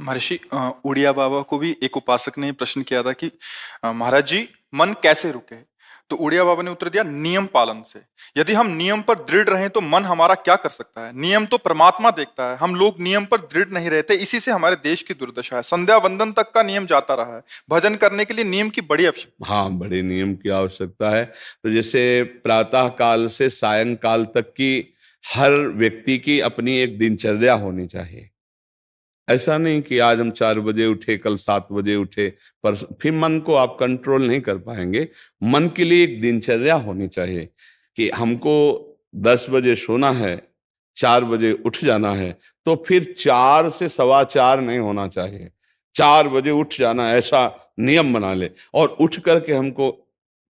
महर्षि उड़िया बाबा को भी एक उपासक ने प्रश्न किया था कि महाराज जी, मन कैसे रुके? तो उड़िया बाबा ने उत्तर दिया, नियम पालन से। यदि हम नियम पर दृढ़ रहें तो मन हमारा क्या कर सकता है? नियम तो परमात्मा देखता है। हम लोग नियम पर दृढ़ नहीं रहते, इसी से हमारे देश की दुर्दशा है। संध्या वंदन तक का नियम जाता रहा है। भजन करने के लिए नियम की बड़ी आवश्यकता। हाँ, बड़े नियम की आवश्यकता है। तो जैसे प्रातः काल से सायंकाल तक की हर व्यक्ति की अपनी एक दिनचर्या होनी चाहिए। ऐसा नहीं कि आज हम 4 बजे उठे, कल 7 बजे उठे, पर फिर मन को आप कंट्रोल नहीं कर पाएंगे। मन के लिए एक दिनचर्या होनी चाहिए कि हमको 10 बजे सोना है, 4 बजे उठ जाना है। तो फिर 4 से 4:15 नहीं होना चाहिए, 4 बजे उठ जाना, ऐसा नियम बना ले। और उठ करके हमको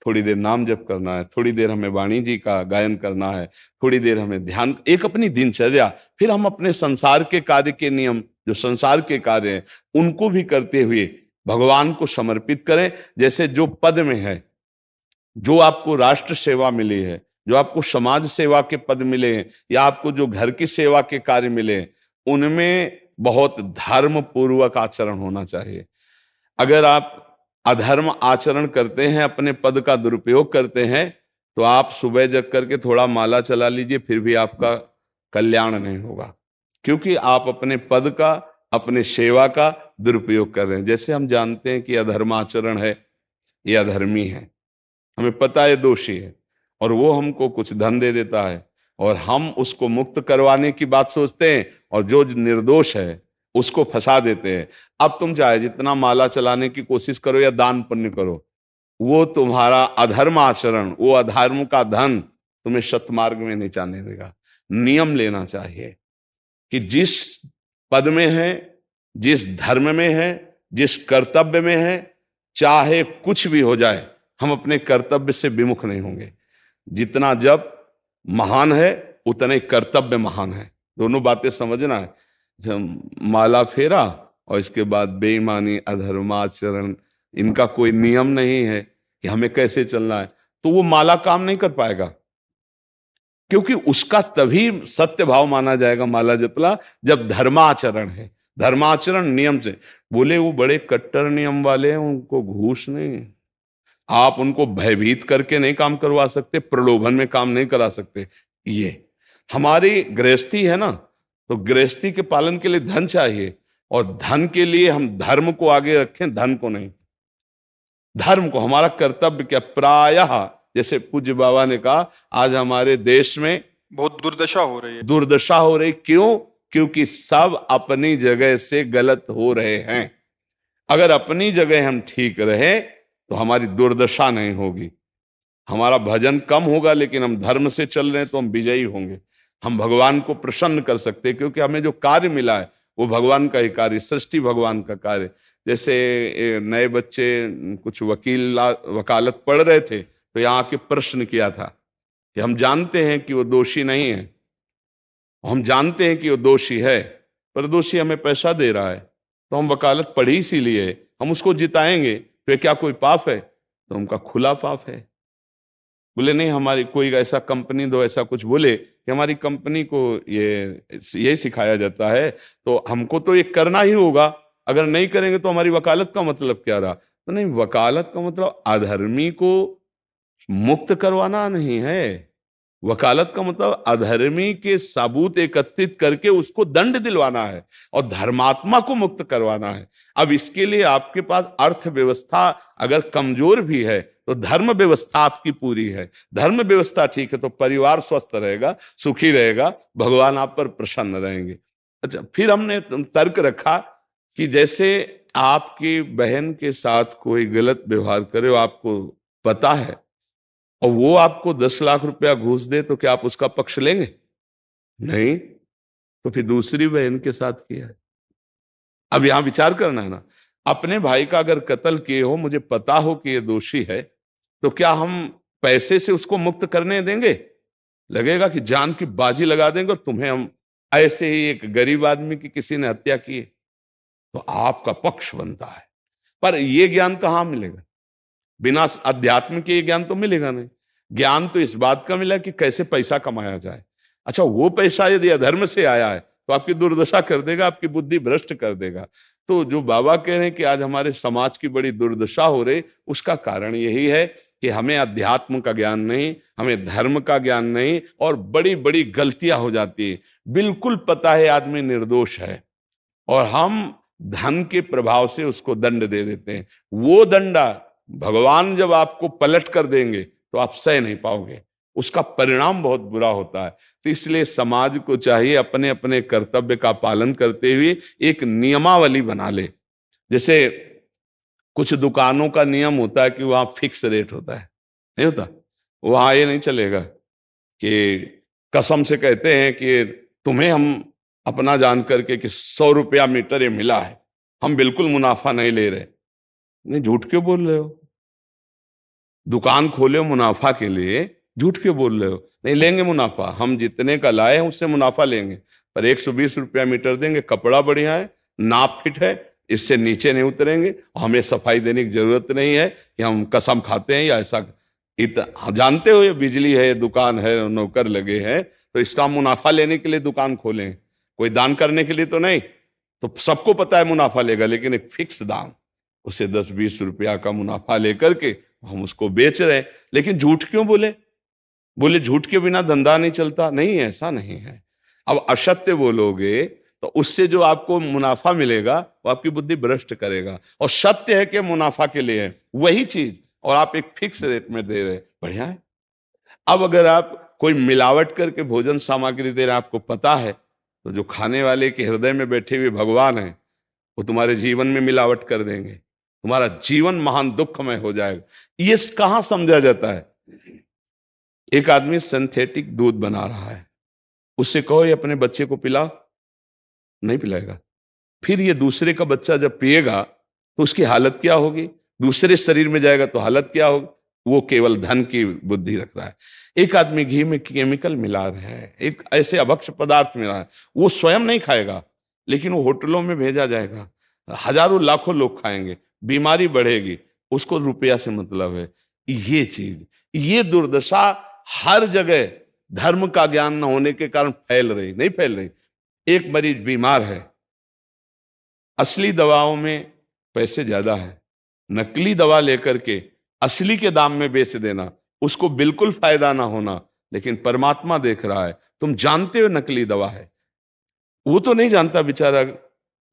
थोड़ी देर नाम जप करना है, थोड़ी देर हमें वाणी जी का गायन करना है, थोड़ी देर हमें ध्यान, एक अपनी दिनचर्या। फिर हम अपने संसार के कार्य के नियम, जो संसार के कार्य हैं, उनको भी करते हुए भगवान को समर्पित करें। जैसे जो पद में है, जो आपको राष्ट्र सेवा मिली है, जो आपको समाज सेवा के पद मिले हैं, या आपको जो घर की सेवा के कार्य मिले हैं, उनमें बहुत धर्म पूर्वक आचरण होना चाहिए। अगर आप अधर्म आचरण करते हैं, अपने पद का दुरुपयोग करते हैं, तो आप सुबह जग करके थोड़ा माला चला लीजिए, फिर भी आपका कल्याण नहीं होगा, क्योंकि आप अपने पद का, अपने सेवा का दुरुपयोग कर रहे हैं। जैसे हम जानते हैं कि अधर्म आचरण है, ये अधर्मी है, हमें पता है दोषी है, और वो हमको कुछ धन दे देता है, और हम उसको मुक्त करवाने की बात सोचते हैं, और जो निर्दोष है उसको फंसा देते हैं। अब तुम चाहे जितना माला चलाने की कोशिश करो या दान पुण्य करो, वो तुम्हारा अधर्म आचरण, वो अधर्म का धन तुम्हें सतमार्ग में नहीं जाने देगा। नियम लेना चाहिए कि जिस पद में है, जिस धर्म में है, जिस कर्तव्य में है, चाहे कुछ भी हो जाए, हम अपने कर्तव्य से विमुख नहीं होंगे। जितना जप महान है, उतने कर्तव्य महान है। दोनों बातें समझना है। जब माला फेरा और इसके बाद बेईमानी, अधर्माचरण, इनका कोई नियम नहीं है कि हमें कैसे चलना है, तो वो माला काम नहीं कर पाएगा, क्योंकि उसका तभी सत्य भाव माना जाएगा माला जपला जब धर्माचरण है। धर्माचरण नियम से। बोले वो बड़े कट्टर नियम वाले हैं, उनको घूस नहीं, आप उनको भयभीत करके नहीं काम करवा सकते, प्रलोभन में काम नहीं करा सकते। ये हमारी गृहस्थी है ना, तो गृहस्थी के पालन के लिए धन चाहिए, और धन के लिए हम धर्म को आगे रखें, धन को नहीं। धर्म को, हमारा कर्तव्य क्या, प्रायः जैसे पूज्य बाबा ने कहा, आज हमारे देश में बहुत दुर्दशा हो रही है। दुर्दशा हो रही, क्यों? क्योंकि सब अपनी जगह से गलत हो रहे हैं। अगर अपनी जगह हम ठीक रहे तो हमारी दुर्दशा नहीं होगी, हमारा भजन कम होगा, लेकिन हम धर्म से चल रहे हैं तो हम विजयी होंगे। हम भगवान को प्रसन्न कर सकते हैं, क्योंकि हमें जो कार्य मिला है वो भगवान का ही कार्य, सृष्टि भगवान का कार्य। जैसे नए बच्चे कुछ वकालत पढ़ रहे थे, तो यहाँ आके प्रश्न किया था कि हम जानते हैं कि वो दोषी नहीं है, हम जानते हैं कि वो दोषी है, पर दोषी हमें पैसा दे रहा है, तो हम वकालत पढ़ी इसीलिए, हम उसको जिताएंगे, तो क्या कोई पाप है? तो उनका खुला पाप है। बोले नहीं, हमारी कोई ऐसा कंपनी दो, ऐसा कुछ बोले कि हमारी कंपनी को ये सिखाया जाता है, तो हमको तो ये करना ही होगा, अगर नहीं करेंगे तो हमारी वकालत का मतलब क्या रहा? तो नहीं, वकालत का मतलब अधर्मी को मुक्त करवाना नहीं है। वकालत का मतलब अधर्मी के सबूत एकत्रित करके उसको दंड दिलवाना है, और धर्मात्मा को मुक्त करवाना है। अब इसके लिए आपके पास अर्थव्यवस्था अगर कमजोर भी है, तो धर्म व्यवस्था आपकी पूरी है। धर्म व्यवस्था ठीक है तो परिवार स्वस्थ रहेगा, सुखी रहेगा, भगवान आप पर प्रसन्न रहेंगे। अच्छा, फिर हमने तर्क रखा कि जैसे आपकी बहन के साथ कोई गलत व्यवहार करे, आपको पता है, और वो आपको 10 लाख रुपया घूस दे, तो क्या आप उसका पक्ष लेंगे? नहीं। तो फिर दूसरी बहन के साथ किया है। अब यहां विचार करना है ना, अपने भाई का अगर कत्ल किए हो, मुझे पता हो कि ये दोषी है, तो क्या हम पैसे से उसको मुक्त करने देंगे? लगेगा कि जान की बाजी लगा देंगे, और तुम्हें हम, ऐसे ही एक गरीब आदमी की किसी ने हत्या की है, तो आपका पक्ष बनता है। पर यह ज्ञान कहां मिलेगा? बिना अध्यात्म के ज्ञान तो मिलेगा नहीं। ज्ञान तो इस बात का मिला कि कैसे पैसा कमाया जाए। अच्छा, वो पैसा यदि अधर्म से आया है तो आपकी दुर्दशा कर देगा, आपकी बुद्धि भ्रष्ट कर देगा। तो जो बाबा कह रहे हैं कि आज हमारे समाज की बड़ी दुर्दशा हो रही, उसका कारण यही है कि हमें अध्यात्म का ज्ञान नहीं, हमें धर्म का ज्ञान नहीं, और बड़ी बड़ी गलतियां हो जाती है। बिल्कुल पता है आदमी निर्दोष है और हम धन के प्रभाव से उसको दंड दे देते हैं। वो दंडा भगवान जब आपको पलट कर देंगे तो आप सह नहीं पाओगे, उसका परिणाम बहुत बुरा होता है। तो इसलिए समाज को चाहिए अपने अपने कर्तव्य का पालन करते हुए एक नियमावली बना ले। जैसे कुछ दुकानों का नियम होता है कि वहां फिक्स रेट होता है, नहीं होता? वहां ये नहीं चलेगा कि कसम से कहते हैं कि तुम्हें हम अपना जान करके कि 100 रुपया मीटर ये मिला है, हम बिल्कुल मुनाफा नहीं ले रहे। नहीं, झूठ क्यों बोल रहे हो? दुकान खोले हो मुनाफा के लिए, झूठ क्यों बोल रहे हो? नहीं लेंगे मुनाफा, हम जितने का लाए हैं उससे मुनाफा लेंगे, पर 120 रुपया मीटर देंगे, कपड़ा बढ़िया है, नाप फिट है, इससे नीचे नहीं उतरेंगे, हमें सफाई देने की जरूरत नहीं है कि हम कसम खाते हैं या ऐसा। हम जानते हो ये बिजली है, दुकान है, नौकर लगे हैं, तो इसका मुनाफा लेने के लिए दुकान खोलें, कोई दान करने के लिए तो नहीं। तो सबको पता है मुनाफा लेगा, लेकिन एक फिक्स दाम, उसे 10-20 रुपया का मुनाफा लेकर के हम उसको बेच रहे हैं। लेकिन झूठ क्यों बोले? बोले झूठ के बिना धंधा नहीं चलता। नहीं, ऐसा नहीं है। अब असत्य बोलोगे तो उससे जो आपको मुनाफा मिलेगा वो आपकी बुद्धि भ्रष्ट करेगा, और सत्य है कि मुनाफा के लिए है वही चीज, और आप एक फिक्स रेट में दे रहे, बढ़िया है। अब अगर आप कोई मिलावट करके भोजन सामग्री दे रहे, आपको पता है, तो जो खाने वाले के हृदय में बैठे हुए भगवान है वो तुम्हारे जीवन में मिलावट कर देंगे, तुम्हारा जीवन महान दुखमय हो जाएगा। ये कहां समझा जाता है? एक आदमी सिंथेटिक दूध बना रहा है, उससे कहो ये अपने बच्चे को पिला, नहीं पिलाएगा। फिर ये दूसरे का बच्चा जब पिएगा तो उसकी हालत क्या होगी? दूसरे शरीर में जाएगा तो हालत क्या होगी? वो केवल धन की बुद्धि रख रहा है। एक आदमी घी में केमिकल मिला रहा है, एक ऐसे अभक्ष पदार्थ मिला है, वो स्वयं नहीं खाएगा, लेकिन वो होटलों में भेजा जाएगा, हजारों लाखों लोग खाएंगे, बीमारी बढ़ेगी, उसको रुपया से मतलब है। ये चीज, ये दुर्दशा हर जगह धर्म का ज्ञान न होने के कारण फैल रही, नहीं फैल रही। एक मरीज बीमार है, असली दवाओं में पैसे ज्यादा है, नकली दवा लेकर के असली के दाम में बेच देना, उसको बिल्कुल फायदा ना होना, लेकिन परमात्मा देख रहा है। तुम जानते हो नकली दवा है, वो तो नहीं जानता बेचारा,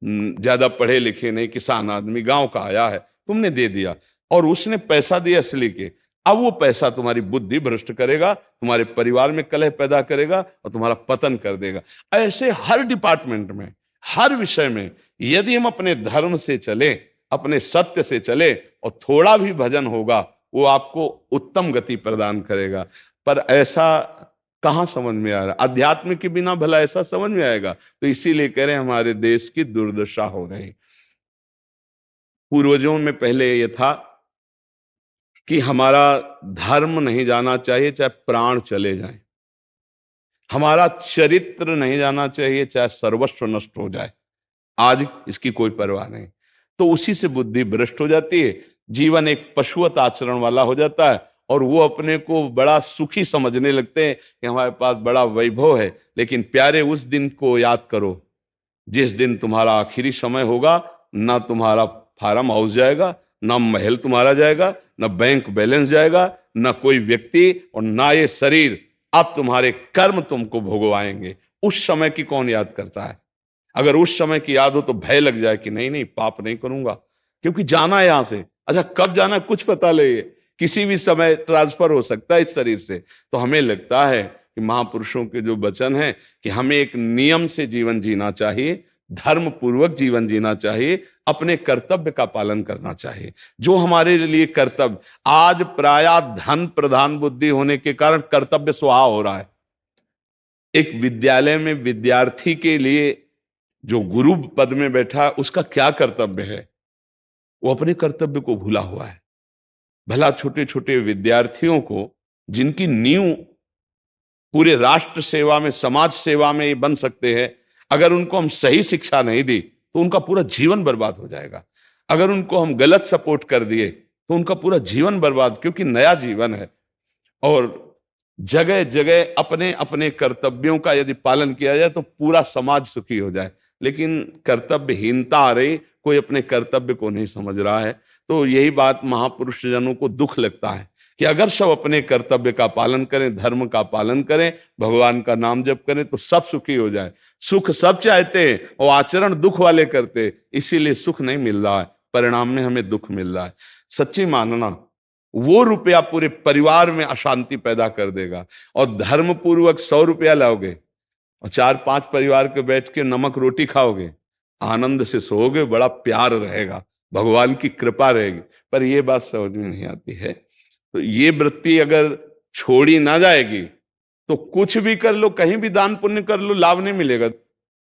ज्यादा पढ़े लिखे नहीं, किसान आदमी गांव का आया है, तुमने दे दिया और उसने पैसा दिया असली के। अब वो पैसा तुम्हारी बुद्धि भ्रष्ट करेगा, तुम्हारे परिवार में कलह पैदा करेगा और तुम्हारा पतन कर देगा। ऐसे हर डिपार्टमेंट में, हर विषय में यदि हम अपने धर्म से चले, अपने सत्य से चले और थोड़ा भी भजन होगा, वो आपको उत्तम गति प्रदान करेगा। पर ऐसा कहां समझ में आ रहा? अध्यात्म के बिना भला ऐसा समझ में आएगा? तो इसीलिए कह रहे हैं हमारे देश की दुर्दशा हो रही। पूर्वजों में पहले यह था कि हमारा धर्म नहीं जाना चाहिए चाहे प्राण चले जाएं, हमारा चरित्र नहीं जाना चाहिए चाहे सर्वस्व नष्ट हो जाए। आज इसकी कोई परवाह नहीं, तो उसी से बुद्धि भ्रष्ट हो जाती है, जीवन एक पशुवत आचरण वाला हो जाता है, और वो अपने को बड़ा सुखी समझने लगते हैं कि हमारे पास बड़ा वैभव है। लेकिन प्यारे, उस दिन को याद करो जिस दिन तुम्हारा आखिरी समय होगा, ना तुम्हारा फार्म हाउस जाएगा, ना महल तुम्हारा जाएगा, ना बैंक बैलेंस जाएगा, ना कोई व्यक्ति, और ना ये शरीर। अब तुम्हारे कर्म तुमको भोगवाएंगे। उस समय की कौन याद करता है? अगर उस समय की याद हो तो भय लग जाए कि नहीं नहीं, पाप नहीं करूंगा, क्योंकि जाना है यहां से। अच्छा, कब जाना कुछ पता नहीं, किसी भी समय ट्रांसफर हो सकता है इस शरीर से। तो हमें लगता है कि महापुरुषों के जो वचन है कि हमें एक नियम से जीवन जीना चाहिए, धर्म पूर्वक जीवन जीना चाहिए, अपने कर्तव्य का पालन करना चाहिए। जो हमारे लिए कर्तव्य, आज प्रायः धन प्रधान बुद्धि होने के कारण कर्तव्य स्वाहा हो रहा है। एक विद्यालय में विद्यार्थी के लिए जो गुरु पद में बैठा, उसका क्या कर्तव्य है? वो अपने कर्तव्य को भूला हुआ है। भला छोटे छोटे विद्यार्थियों को, जिनकी नींव पूरे राष्ट्र सेवा में, समाज सेवा में ये बन सकते हैं, अगर उनको हम सही शिक्षा नहीं दी तो उनका पूरा जीवन बर्बाद हो जाएगा। अगर उनको हम गलत सपोर्ट कर दिए तो उनका पूरा जीवन बर्बाद, क्योंकि नया जीवन है। और जगह जगह अपने अपने कर्तव्यों का यदि पालन किया जाए तो पूरा समाज सुखी हो जाए। लेकिन कर्तव्यहीनता आ रही, कोई अपने कर्तव्य को नहीं समझ रहा है। तो यही बात महापुरुष जनों को दुख लगता है कि अगर सब अपने कर्तव्य का पालन करें, धर्म का पालन करें, भगवान का नाम जप करें तो सब सुखी हो जाए। सुख सब चाहते हैं और आचरण दुख वाले करते, इसीलिए सुख नहीं मिल रहा है, परिणाम में हमें दुख मिल रहा है। सच्ची मानना, वो रुपया पूरे परिवार में अशांति पैदा कर देगा। और धर्म पूर्वक 100 रुपया लाओगे और 4-5 परिवार के बैठ के नमक रोटी खाओगे, आनंद से सोओगे, बड़ा प्यार रहेगा, भगवान की कृपा रहेगी। पर ये बात समझ में नहीं आती है। तो ये वृत्ति अगर छोड़ी ना जाएगी तो कुछ भी कर लो, कहीं भी दान पुण्य कर लो, लाभ नहीं मिलेगा।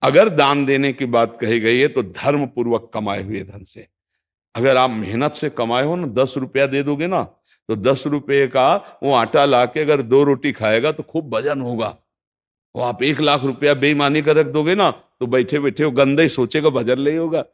अगर दान देने की बात कही गई है तो धर्म पूर्वक कमाए हुए धन से। अगर आप मेहनत से कमाए हो ना, 10 रुपया दे दोगे ना, तो 10 रुपये का वो आटा लाके अगर 2 रोटी खाएगा तो खूब वजन होगा। और आप 1 लाख रुपया बेईमानी कर रख दोगे ना, तो बैठे बैठे वो गंदा ही सोचेगा, भजन नहीं होगा।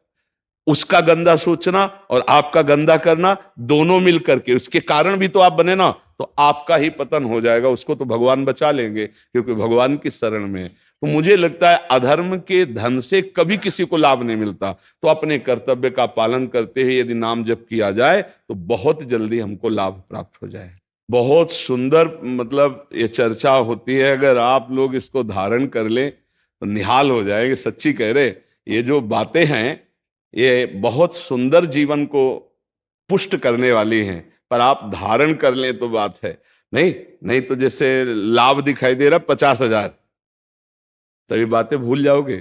उसका गंदा सोचना और आपका गंदा करना, दोनों मिल करके, उसके कारण भी तो आप बने ना, तो आपका ही पतन हो जाएगा। उसको तो भगवान बचा लेंगे क्योंकि भगवान की शरण में है। तो मुझे लगता है अधर्म के धन से कभी किसी को लाभ नहीं मिलता। तो अपने कर्तव्य का पालन करते हुए यदि नाम जप किया जाए तो बहुत जल्दी हमको लाभ प्राप्त हो जाए। बहुत सुंदर, मतलब ये चर्चा होती है, अगर आप लोग इसको धारण कर लें तो निहाल हो जाएंगे। सच्ची कह रहे, ये जो बातें हैं ये बहुत सुंदर जीवन को पुष्ट करने वाली हैं, पर आप धारण कर लें तो बात है। नहीं नहीं तो जैसे लाभ दिखाई दे रहा 50,000, तो ये बातें भूल जाओगे,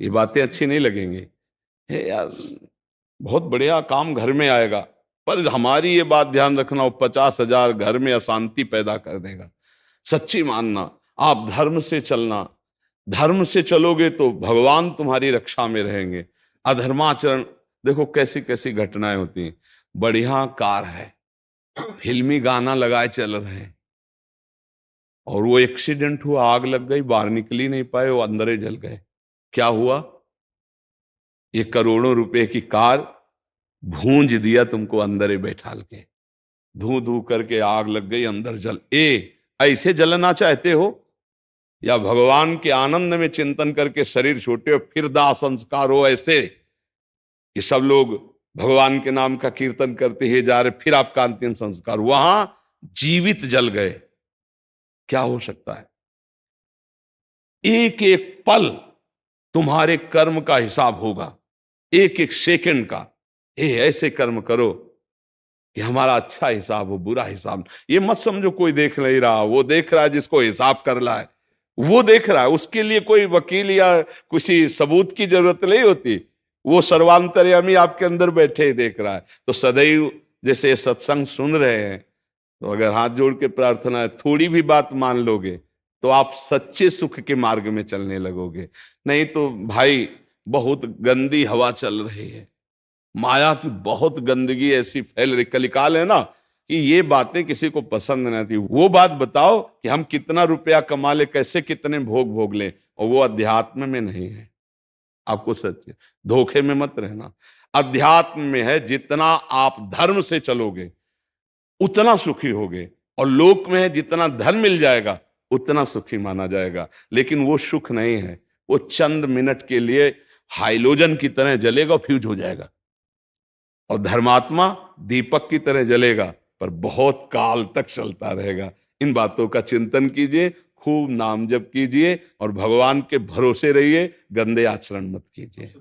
ये बातें अच्छी नहीं लगेंगी। हे यार, बहुत बढ़िया काम घर में आएगा, पर हमारी ये बात ध्यान रखना, वो 50,000 घर में अशांति पैदा कर देगा। सच्ची मानना, आप धर्म से चलना, धर्म से चलोगे तो भगवान तुम्हारी रक्षा में रहेंगे। अधर्माचरण, देखो कैसी कैसी घटनाएं होती हैं। बढ़िया कार है, फिल्मी गाना लगाए चल रहे हैं, और वो एक्सीडेंट हुआ, आग लग गई, बाहर निकल ही नहीं पाए, वो अंदर ही जल गए। क्या हुआ? ये करोड़ों रुपए की कार भूंज दिया तुमको अंदर ही बैठाल के, धू धू करके आग लग गई, अंदर जल। ऐसे जलना चाहते हो या भगवान के आनंद में चिंतन करके शरीर छोटे हो फिर दाह संस्कार हो, ऐसे कि सब लोग भगवान के नाम का कीर्तन करते ही जा रहे, फिर आपका अंतिम संस्कार वहां जीवित जल गए? क्या हो सकता है? एक एक पल तुम्हारे कर्म का हिसाब होगा, एक एक सेकंड का। ऐसे कर्म करो कि हमारा अच्छा हिसाब हो, बुरा हिसाब। ये मत समझो कोई देख नहीं रहा, वो देख रहा है जिसको हिसाब करना है, वो देख रहा है। उसके लिए कोई वकील या किसी सबूत की जरूरत नहीं होती, वो सर्वांतर्यामी आपके अंदर बैठे ही देख रहा है। तो सदैव जैसे सत्संग सुन रहे हैं, तो अगर हाथ जोड़ के प्रार्थना है, थोड़ी भी बात मान लोगे तो आप सच्चे सुख के मार्ग में चलने लगोगे। नहीं तो भाई बहुत गंदी हवा चल रही है, माया की बहुत गंदगी ऐसी फैल रही, कलिकाल है ना, कि ये बातें किसी को पसंद नहीं आती। वो बात बताओ कि हम कितना रुपया कमा ले, कैसे कितने भोग भोग ले, और वो अध्यात्म में नहीं है। आपको सच धोखे में मत रहना, अध्यात्म में है। जितना आप धर्म से चलोगे उतना सुखी होगे, और लोक में है जितना धन मिल जाएगा उतना सुखी माना जाएगा। लेकिन वो सुख नहीं है, वो चंद मिनट के लिए हाइलोजन की तरह जलेगा, फ्यूज हो जाएगा। और धर्मात्मा दीपक की तरह जलेगा, पर बहुत काल तक चलता रहेगा। इन बातों का चिंतन कीजिए, खूब नाम जप कीजिए, और भगवान के भरोसे रहिए, गंदे आचरण मत कीजिए।